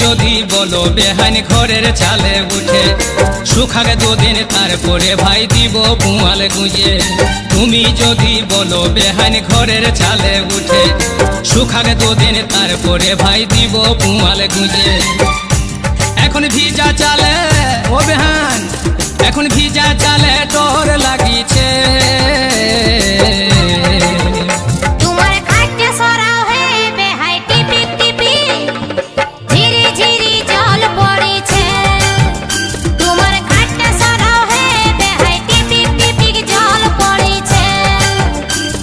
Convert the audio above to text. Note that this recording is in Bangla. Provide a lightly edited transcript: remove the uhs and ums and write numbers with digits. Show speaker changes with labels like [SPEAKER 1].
[SPEAKER 1] যদি বলো বেহান ঘরের চালে উঠে, শুকাগে দুদিন তারপরে ভাই দিব পুয়াল গুঁজে। তুমি যদি বলো বেহান ঘরের চালে উঠে, শুকাগে দুদিন তারপরে ভাই দিব পুয়াল গুঁজে। এখন ভিজা চালে ও বেহান, এখন ভিজা চালে ডর লাগিছে।